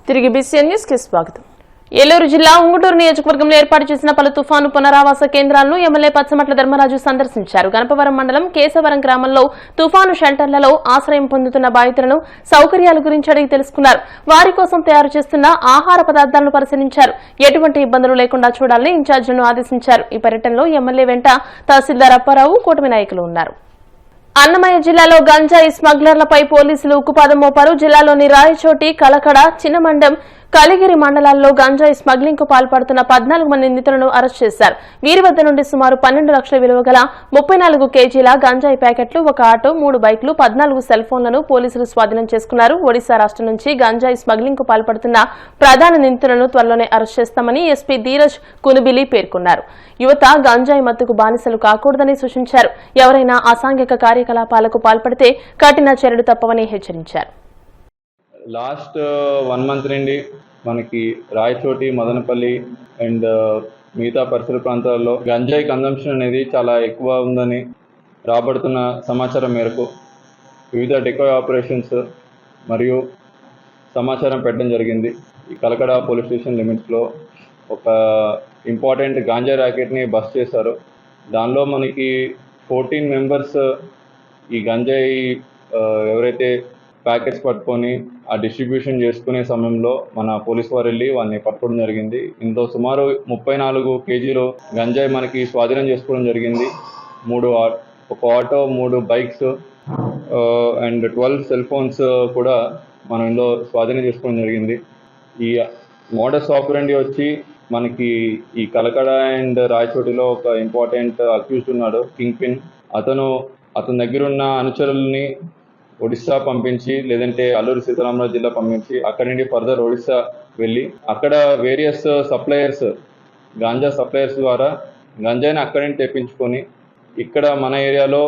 తిరిగి BCN news కి స్వాగతం. ఏలూరు జిల్లా ఉంగుటూరు నియోజకవర్గంలో ఏర్పాటు చేసిన పలు తుఫాను పునరావాస కేంద్రాలను ఎమ్మెల్యే పచ్చమట్ల ధర్మరాజు సందర్శించారు. గణపవరం మండలం కేశవరం గ్రామంలో తుఫాను షెల్టర్లలో ఆశ్రయం పొందుతున్న బాధితులను సౌకర్యాల గురించి అడిగి తెలుసుకున్నారు. వారి కోసం తయారు చేస్తున్న ఆహార పదార్థాలను పరిశీలించారు. ఎటువంటి ఇబ్బందులు లేకుండా చూడాలని ఇన్ఛార్జీలను ఆదేశించారు. ఈ పర్యటనలో ఎమ్మెల్యే వెంట తహసీల్దార్ అప్పారావు, కూటమి నాయకులు ఉన్నారు. అన్నమయ్య జిల్లాలో గంజాయి స్మగ్లర్లపై పోలీసులు ఉక్కుపాదం మోపారు. జిల్లాలోని రాయచోటి, కలకడ, చిన్నమండం, కలిగిరి మండలాల్లో గంజాయి స్మగ్లింగ్ కు పాల్పడుతున్న 14 మంది నిందితులను అరెస్ట్ చేశారు. వీరి వద్ద నుండి సుమారు 12 లక్షల విలువ గల 34 కేజీల గంజాయి ప్యాకెట్లు, ఒక ఆటో, 3 బైక్లు, 14 సెల్ ఫోన్లను పోలీసులు స్వాధీనం చేసుకున్నారు. ఒడిశా రాష్ట్రం నుంచి గంజాయి స్మగ్లింగ్ కు పాల్పడుతున్న ప్రధాన నిందితులను త్వరలోనే అరెస్ట్ చేస్తామని ఎస్పీ ధీరజ్ కునుబిలి పేర్కొన్నారు. యువత గంజాయి మత్తుకు బానిసలు కాకూడదని సూచించారు. ఎవరైనా అసాంఘిక కార్యకలాపాలకు పాల్పడితే కఠిన చర్యలు తప్పవని హెచ్చరించారు. లాస్ట్ 1 మంత్ నుండి మనకి రాయచోటి, మదనపల్లి అండ్ మిగతా పరిసర ప్రాంతాల్లో గంజాయి కన్జంప్షన్ అనేది చాలా ఎక్కువ ఉందని రాబడుతున్న సమాచారం మేరకు వివిధ డెకాయ్ ఆపరేషన్స్ మరియు సమాచారం పెట్టడం జరిగింది. ఈ కలకడ పోలీస్ స్టేషన్ లిమిట్స్లో ఒక ఇంపార్టెంట్ గాంజా ర్యాకెట్ని బస్ట్ చేశారు. దానిలో మనకి 14 మెంబర్స్ ఈ గంజాయి ఎవరైతే ప్యాకెట్స్ పట్టుకొని ఆ డిస్ట్రిబ్యూషన్ చేసుకునే సమయంలో మన పోలీస్ వారు వెళ్ళి వాళ్ళని పట్టుకోవడం జరిగింది. ఇందులో సుమారు 34 కేజీలు గంజాయి మనకి స్వాధీనం చేసుకోవడం జరిగింది. ఒక auto, 3 bikes and 12 cell phones కూడా మనం ఇందులో స్వాధీనం చేసుకోవడం జరిగింది. ఈ మోడస్ ఆపరెండి వచ్చి మనకి ఈ కలకడ అండ్ రాయచోటిలో ఒక ఇంపార్టెంట్ అక్యూజ్డ్ ఉన్నాడు, కింగ్ పిన్. అతని దగ్గర ఉన్న అనుచరుల్ని ఒడిశా పంపించి, లేదంటే అల్లూరి సీతారామరాజు జిల్లా పంపించి, అక్కడి నుండి ఫర్దర్ ఒడిశా వెళ్ళి అక్కడ వేరియస్ సప్లయర్స్, గాంజా సప్లయర్స్ ద్వారా గంజాయిని అక్కడి నుంచి తెప్పించుకొని ఇక్కడ మన ఏరియాలో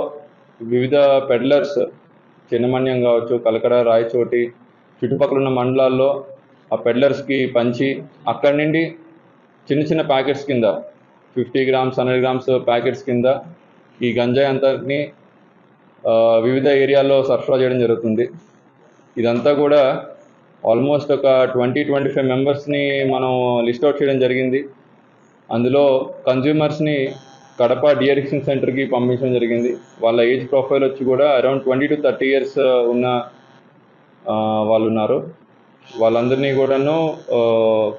వివిధ పెడ్లర్స్, చిన్నమన్యం కావచ్చు, కలకడ, రాయచోటి చుట్టుపక్కల ఉన్న మండలాల్లో ఆ పెడ్లర్స్కి పంచి అక్కడి నుండి చిన్న చిన్న ప్యాకెట్స్ కింద 50 గ్రామ్స్ 100 గ్రామ్స్ ప్యాకెట్స్ కింద ఈ గంజాయి అంతని వివిధ ఏరియాల్లో సరఫరా చేయడం జరుగుతుంది. ఇదంతా కూడా ఆల్మోస్ట్ ఒక 20-25 మెంబర్స్ని మనం లిస్ట్ అవుట్ చేయడం జరిగింది. అందులో కన్జ్యూమర్స్ని కడప డిఅడిక్షన్ సెంటర్కి పంపించడం జరిగింది. వాళ్ళ ఏజ్ ప్రొఫైల్ వచ్చి కూడా అరౌండ్ 20 to 30 ఇయర్స్ ఉన్న వాళ్ళు ఉన్నారు. వాళ్ళందరినీ కూడాను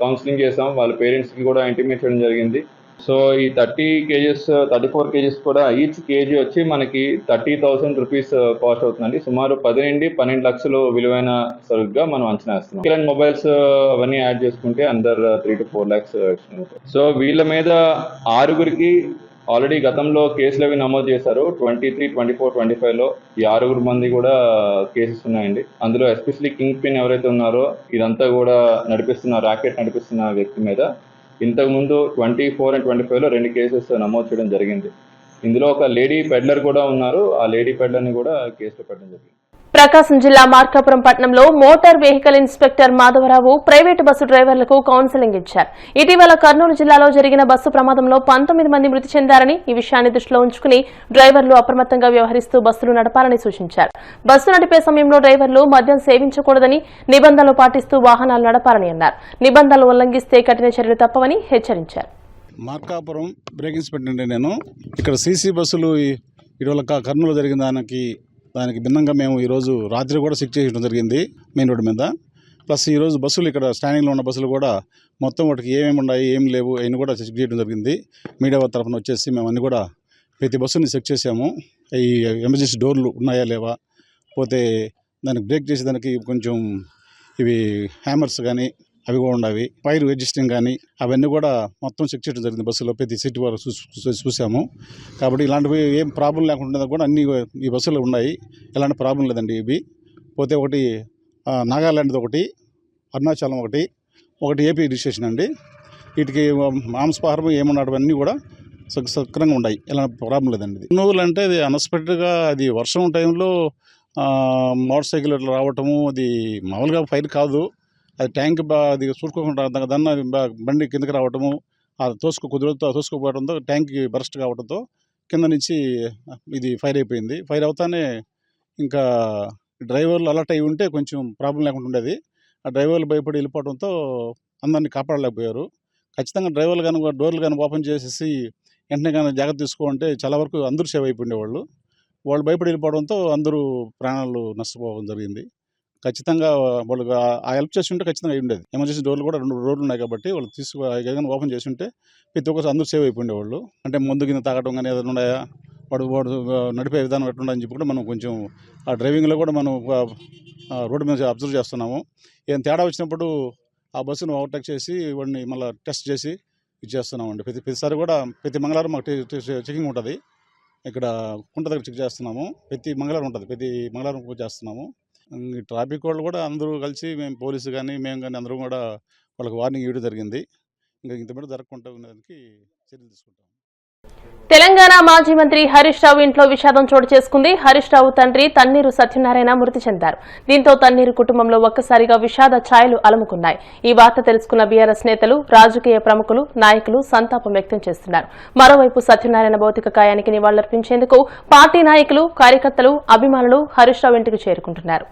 కౌన్సిలింగ్ చేసాం. వాళ్ళ పేరెంట్స్కి కూడా ఇంటిమేట్ చేయడం జరిగింది. సో ఈ 34 కేజీస్ కూడా ఈచ్ కేజీ వచ్చి మనకి 30,000 రూపీస్ కాస్ట్ అవుతుందండి. సుమారు 10 నుండి 12 లక్షలు విలువైన సరుకుగా మనం అంచనా వేస్తున్నాం. కిరణ్ మొబైల్స్ అవన్నీ యాడ్ చేసుకుంటే అండర్ 3 to 4 lakhs. సో వీళ్ళ మీద 6గురికి ఆల్రెడీ గతంలో కేసులు అవి నమోదు చేశారు. 23, 24, 25లో ఈ 6 మంది కూడా కేసెస్ ఉన్నాయండి. అందులో ఎస్పెషల్లీ కింగ్ పిన్ ఎవరైతే ఉన్నారో ఇదంతా కూడా ర్యాకెట్ నడిపిస్తున్న వ్యక్తి మీద ఇంతకుముందు 24 and 25లో 2 కేసెస్ నమోదు చేయడం జరిగింది. ఇందులో ఒక లేడీ పెడ్లర్ కూడా ఉన్నారు. ఆ లేడీ పెడ్లర్ని కూడా కేసులో పెట్టడం జరిగింది. ప్రకాశం జిల్లా మార్కాపురం పట్టణంలో motor vehicle inspector Madhavarao private bus డ్రైవర్లకు కౌన్సిలింగ్ ఇచ్చారు. ఇటీవల కర్నూలు జిల్లాలో జరిగిన బస్సు ప్రమాదంలో 19 మంది మృతి చెందారని, ఈ విషయాన్ని దృష్టిలో ఉంచుకుని డ్రైవర్లు అప్రమత్తంగా వ్యవహరిస్తూ బస్సులు నడపాలని సూచించారు. బస్సు నడిపే సమయంలో డ్రైవర్లు మద్యం సేవించకూడదని, నిబంధనలు పాటిస్తూ వాహనాలు నడపాలని అన్నారు. నిబంధనలు ఉల్లంఘిస్తే కఠిన చర్యలు తప్పవని హెచ్చరించారు. మార్కాపురం బ్రేక్ ఇన్స్పెక్టర్ నేను ఇక్కడ సీసీ బస్సులు ఇటీవల కర్నూలు జరిగిన దానికి భిన్నంగా మేము ఈరోజు రాత్రి కూడా చెక్ చేయడం జరిగింది మెయిన్ రోడ్డు మీద. ప్లస్ ఈరోజు బస్సులు ఇక్కడ స్టాండింగ్లో ఉన్న బస్సులు కూడా మొత్తం వాటికి ఏమేమి ఉన్నాయి, ఏం లేవు అవన్నీ కూడా చెక్ చేయడం జరిగింది. మీడియా తరఫున వచ్చేసి మేము అన్నీ కూడా ప్రతి బస్సుని చెక్ చేసాము. ఈ ఎమర్జెన్సీ డోర్లు ఉన్నాయా లేవా, పోతే దానికి బ్రేక్ చేసేదానికి కొంచెం ఇవి హ్యామర్స్ కానీ అవి కూడా ఉండవి, ఫైర్ అడ్జస్టింగ్ కానీ అవన్నీ కూడా మొత్తం చెక్ చేయడం జరిగింది. బస్సులో ప్రతి సీట్ వరకు చూసాము. కాబట్టి ఇలాంటివి ఏం ప్రాబ్లం లేకుండా కూడా అన్ని ఈ బస్సులు ఉన్నాయి. ఎలాంటి ప్రాబ్లం లేదండి. ఇవి పోతే ఒకటి నాగాల్యాండ్ది, ఒకటి అరుణాచలం, ఒకటి ఏపీ రిజిస్ట్రేషన్ అండి. వీటికి మాంసాహారం ఏమన్నాడు అన్నీ కూడా సక్రంగా ఉన్నాయి. ఎలాంటి ప్రాబ్లం లేదండి. నువ్వులు అంటే అది అన్ఎక్స్పెక్టెడ్గా అది వర్షం టైంలో మోటార్ సైకిల్ అట్లా రావటము, అది మామూలుగా ఫైర్ కాదు, అది ట్యాంక్ అది చూసుకోకుండా దాన్ని బండి కిందకి రావటము, కుదురుతో తోసుకోపోవడంతో ట్యాంక్కి బరస్ట్ కావడంతో కింద నుంచి ఇది ఫైర్ అయిపోయింది. ఫైర్ అవుతానే ఇంకా డ్రైవర్లు అలర్ట్ అయి ఉంటే కొంచెం ప్రాబ్లం లేకుండా ఉండేది. ఆ డ్రైవర్లు భయపడి వెళ్ళిపోవడంతో అందరినీ కాపాడలేకపోయారు. ఖచ్చితంగా డ్రైవర్లు కనుక డోర్లు కనుక ఓపెన్ చేసేసి వెంటనే కనుక జాగ్రత్త తీసుకోమంటే చాలా వరకు అందరూ సేవ్ అయిపోయిండేవాళ్ళు. వాళ్ళు భయపడి వెళ్ళిపోవడంతో అందరూ ప్రాణాలు నష్టపోవడం జరిగింది. ఖచ్చితంగా వాళ్ళు ఆ హెల్ప్ చేసి ఉంటే ఖచ్చితంగా అయి ఉండేది. ఎమర్జెన్సీ డోర్లు కూడా 2 డోర్లు ఉన్నాయి కాబట్టి వాళ్ళు ఏదైనా ఓపెన్ చేసి ఉంటే ప్రతి ఒక్కరు అందరూ సేవ్ అయిపోయిండేవాళ్ళు. అంటే మందు కింద తాగడం కానీ ఏదైనా ఉన్నాయా, వాడు నడిపే విధానం ఎట్లుండని చెప్పి కూడా మనం కొంచెం ఆ డ్రైవింగ్లో కూడా మనం రోడ్డు మీద అబ్జర్వ్ చేస్తున్నాము. ఏం తేడా వచ్చినప్పుడు ఆ బస్సును ఓవర్టేక్ చేసి వాడిని మళ్ళీ టెస్ట్ చేసి ఇచ్చేస్తున్నామండి. ప్రతిసారి కూడా ప్రతి మంగళవారం మాకు చెకింగ్ ఉంటుంది. ఇక్కడ కుంట దగ్గర చెక్ చేస్తున్నాము. ప్రతి మంగళవారం ఉంటుంది. ప్రతి మంగళవారం చేస్తున్నాము. ఈ ట్రాఫిక్ వాళ్ళు కూడా అందరూ కలిసి మేము పోలీసు కానీ మేము కానీ అందరూ కూడా వాళ్ళకి వార్నింగ్ ఇవ్వడం జరిగింది. ఇంకా ఇంతమంది జరగకుండా ఉండడానికి చర్యలు తీసుకుంటాం. తెలంగాణ మాజీ మంత్రి హరీష్ రావు ఇంట్లో విషాదం చోటు చేసుకుంది. హరీష్ రావు తండ్రి తన్నీరు సత్యనారాయణ మృతి చెందారు. దీంతో తన్నీరు కుటుంబంలో ఒక్కసారిగా విషాద ఛాయలు అలుముకున్నాయి. ఈ వార్త తెలుసుకున్న బీఆర్ఎస్ నేతలు, రాజకీయ ప్రముఖులు, నాయకులు సంతాపం వ్యక్తం చేస్తున్నారు. మరోవైపు సత్యనారాయణ భౌతిక కాయానికి నివాళులర్పించేందుకు పార్టీ నాయకులు, కార్యకర్తలు, అభిమానులు హరీష్ రావు ఇంటికి చేరుకుంటున్నారు.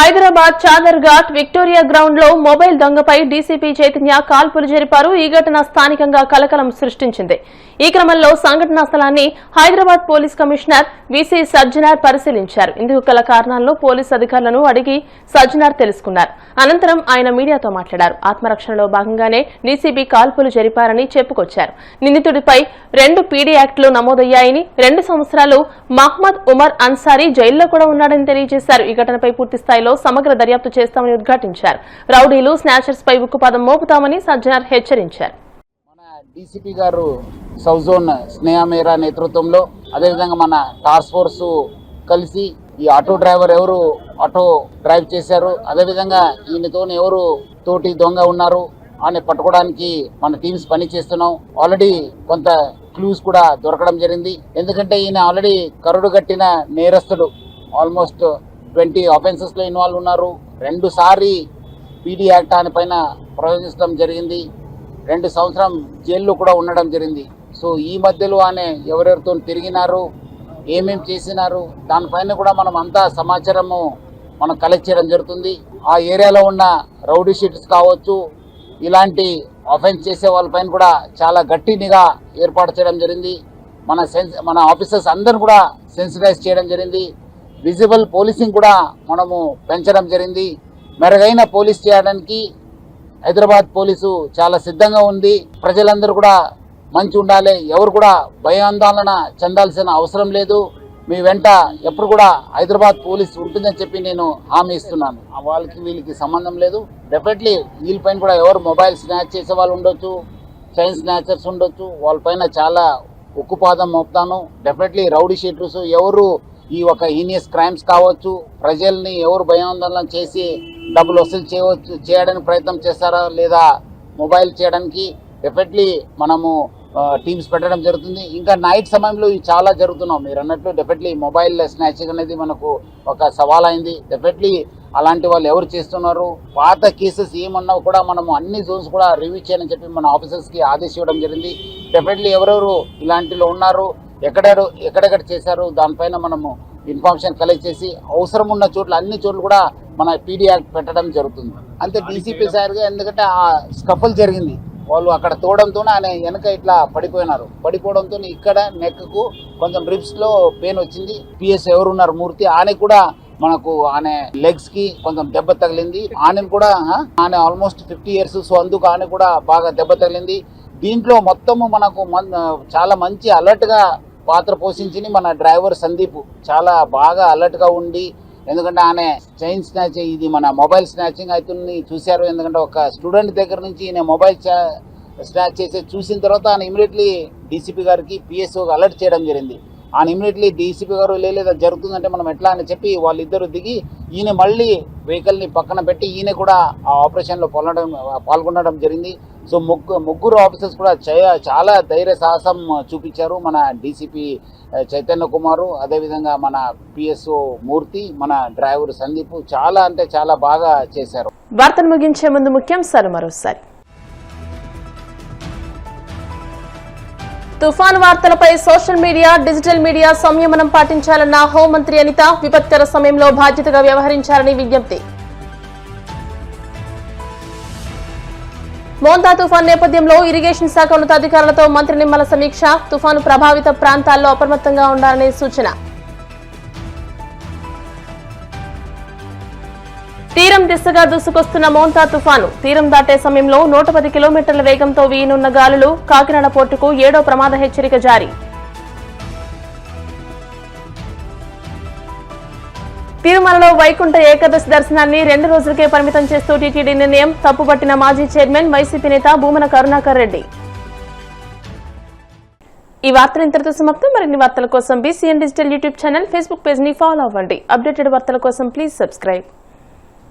హైదరాబాద్ చాదర్ఘాట్ విక్టోరియా గ్రౌండ్ లో మొబైల్ దొంగపై డీసీపీ చైతన్య కాల్పులు జరిపారు. ఈ ఘటన స్థానికంగా కలకలం సృష్టించింది. ఈ క్రమంలో సంఘటనా స్థలాన్ని Hyderabad police commissioner VC Sajjanar పరిశీలించారు. ఇందుకు గల కారణాలను పోలీసు అధికారులను అడిగి సజ్జనార్ తెలుసుకున్నారు. అనంతరం ఆయన మీడియాతో మాట్లాడారు. ఆత్మరక్షణలో భాగంగానే డీసీపీ కాల్పులు జరిపారని చెప్పుకొచ్చారు. నిందితుడిపై 2 పీడీ యాక్టులు నమోదయ్యాయని, 2 సంవత్సరాలు మహ్మద్ ఉమర్ అన్సారీ జైల్లో కూడా ఉన్నాడని తెలియజేశారు. ఈ ఘటనపై పూర్తి స్థాయిలో సమగ్ర దర్యాప్తు చేస్తామని ఉద్ఘాటించారు. రౌడీలు, స్నాచర్స్ పై ఉక్కుపాదం మోపుతామని సజ్జనార్ హెచ్చరించారు. డీసీపీ గారు సౌత్ జోన్ స్నేహ మేరా నేతృత్వంలో, అదేవిధంగా మన టాస్క్ ఫోర్స్ కలిసి ఈ ఆటో డ్రైవర్ ఎవరు ఆటో డ్రైవ్ చేశారు, అదేవిధంగా ఈయనతో ఎవరు తోటి దొంగ ఉన్నారు అని పట్టుకోవడానికి మన టీమ్స్ పని చేస్తున్నాం. ఆల్రెడీ కొంత క్లూస్ కూడా దొరకడం జరిగింది. ఎందుకంటే ఈయన ఆల్రెడీ కరుడు గట్టిన నేరస్తుడు. ఆల్మోస్ట్ 20 ఆఫెన్సెస్ లో ఇన్వాల్వ్ ఉన్నారు. 2 సార్లు పీడీ యాక్ట్ ఆయన పైన ప్రయోగించడం జరిగింది. 2 సంవత్సరం జైల్లో కూడా ఉండడం జరిగింది. సో ఈ మధ్యలో ఆయన ఎవరెవరితో తిరిగినారు, ఏమేం చేసినారు, దానిపైన కూడా మనం అంతా సమాచారము మనం కలెక్ట్ చేయడం జరుగుతుంది. ఆ ఏరియాలో ఉన్న రౌడీ షీటర్స్ కావచ్చు, ఇలాంటి ఆఫెన్స్ చేసే వాళ్ళపైన కూడా చాలా గట్టి నిఘా ఏర్పాటు చేయడం జరిగింది. మన ఆఫీసర్స్ అందరూ కూడా సెన్సిటైజ్ చేయడం జరిగింది. విజిబుల్ పోలీసింగ్ కూడా మనము పెంచడం జరిగింది. మెరుగైన పోలీస్ చేయడానికి హైదరాబాద్ పోలీసు చాలా సిద్ధంగా ఉంది. ప్రజలందరూ కూడా మంచి ఉండాలి. ఎవరు కూడా భయాందోళన చెందాల్సిన అవసరం లేదు. మీ వెంట ఎప్పుడు కూడా హైదరాబాద్ పోలీస్ ఉంటుందని చెప్పి నేను హామీ ఇస్తున్నాను. వాళ్ళకి వీళ్ళకి సంబంధం లేదు. డెఫినెట్లీ వీళ్ళపైన కూడా ఎవరు మొబైల్ స్నాచ్ చేసే వాళ్ళు ఉండొచ్చు, చైన్ స్నాచర్స్ ఉండొచ్చు, వాళ్ళపైన చాలా ఉక్కుపాదం మోపుతాను. డెఫినెట్లీ రౌడీ షీటర్స్ ఎవరు ఈ ఒక హీనియస్ క్రైమ్స్ కావచ్చు, ప్రజల్ని ఎవరు భయాందోళన చేసి డబ్బులు వసూలు చేయడానికి ప్రయత్నం చేస్తారా లేదా మొబైల్ చేయడానికి డెఫినెట్లీ మనము టీమ్స్ పెట్టడం జరుగుతుంది. ఇంకా నైట్ సమయంలో ఇవి చాలా జరుగుతున్నాం. మీరు అన్నట్లు డెఫినెట్లీ మొబైల్ స్నాచింగ్ అనేది మనకు ఒక సవాల్ అయింది. డెఫినెట్లీ అలాంటి వాళ్ళు ఎవరు చేస్తున్నారు, పాత కేసెస్ ఏమన్నా కూడా మనము అన్ని జోన్స్ కూడా రివ్యూ చేయాలని చెప్పి మన ఆఫీసర్స్కి ఆదేశం ఇవ్వడం జరిగింది. డెఫినెట్లీ ఎవరెవరు ఇలాంటిలో ఉన్నారు, ఎక్కడెక్కడ చేశారు, దానిపైన మనము ఇన్ఫర్మేషన్ కలెక్ట్ చేసి అవసరం ఉన్న చోట్ల అన్ని చోట్ల కూడా మన పీడీ యాక్ట్ పెట్టడం జరుగుతుంది. అంతే డీసీపీ సార్గా, ఎందుకంటే ఆ స్కఫల్ జరిగింది, వాళ్ళు అక్కడ తోవడంతో ఆయన వెనక ఇట్లా పడిపోవడంతో ఇక్కడ నెక్కు కొంచెం రిబ్స్లో పెయిన్ వచ్చింది. పిఎస్ ఎవరున్నారు మూర్తి, ఆయన కూడా మనకు ఆయన లెగ్స్ కి కొంచెం దెబ్బ తగిలింది. ఆయన కూడా ఆయన ఆల్మోస్ట్ 50 years, సో అందుకు ఆయన కూడా బాగా దెబ్బ తగిలింది. దీంట్లో మొత్తము మనకు చాలా మంచి అలర్ట్ గా పాత్ర పోషించింది మన డ్రైవర్ సందీప్. చాలా బాగా అలర్ట్గా ఉండి, ఎందుకంటే ఆయన చైన్ స్నాచ్, ఇది మన మొబైల్ స్నాచింగ్ అవుతుంది చూశారు. ఎందుకంటే ఒక స్టూడెంట్ దగ్గర నుంచి ఈయన మొబైల్ స్నాచ్ చేసి చూసిన తర్వాత ఆయన ఇమీడియట్లీ డీసీపీ గారికి పిఎస్ఓకి అలర్ట్ చేయడం జరిగింది. ఆయన ఇమీడియట్లీ డీసీపీ గారు లేదా జరుగుతుందంటే మనం ఎట్లా అని చెప్పి వాళ్ళిద్దరు దిగి ఈయన మళ్ళీ వెహికల్ని పక్కన పెట్టి ఈయన కూడా ఆ ఆపరేషన్లో పాల్గొనడం జరిగింది. సో ముగ్గురు ఆఫీసర్స్ కూడా చాలా ధైర్య సాహసం చూపించారు. మన డీసీపీ చైతన్య కుమారు, అదేవిధంగా మన పిఎస్ఓ మూర్తి, మన డ్రైవర్ సందీప్ చాలా అంటే చాలా బాగా చేశారు. వార్తను ముగించే ముందు ముఖ్యాంశాలు మరోసారి. తుఫాను వార్తలపై సోషల్ మీడియా, డిజిటల్ మీడియా సంయమనం పాటించాలన్న హోంమంత్రి అనిత. విపత్కర సమయంలో బాధ్యతగా వ్యవహరించాలని విజ్ఞప్తి. మోంతా తుఫాను నేపథ్యంలో ఇరిగేషన్ శాఖ ఉన్నతాధికారులతో మంత్రి నిమ్మల సమీక్ష. తుఫాను ప్రభావిత ప్రాంతాల్లో అప్రమత్తంగా ఉండాలని సూచన. తీరం దిశగా దూసుకొస్తున్న మోంతా తుఫాను. తీరం దాటే సమయంలో 110 కిలోమీటర్ల వేగంతో వీయనున్న గాలులు. కాకినాడ పోర్టుకు 7వ ప్రమాద హెచ్చరిక జారీ. తిరుమలలో వైకుంఠ ఏకాదశి దర్శనాన్ని 2 రోజులకే పరిమితం చేస్తూ టీటీడీ నిర్ణయం. తప్పుపట్టిన మాజీ చైర్మన్ వైసీపీ నేత భూమన కరుణాకర్ రెడ్డి. ఈ వార్తలు ఇంతటితో సమాప్తం. మరిన్ని వార్తల కోసం BCN digital YouTube channel, Facebook page ని ఫాలో అవ్వండి. అప్డేటెడ్ వార్తల కోసం ప్లీజ్ సబ్స్క్రైబ్.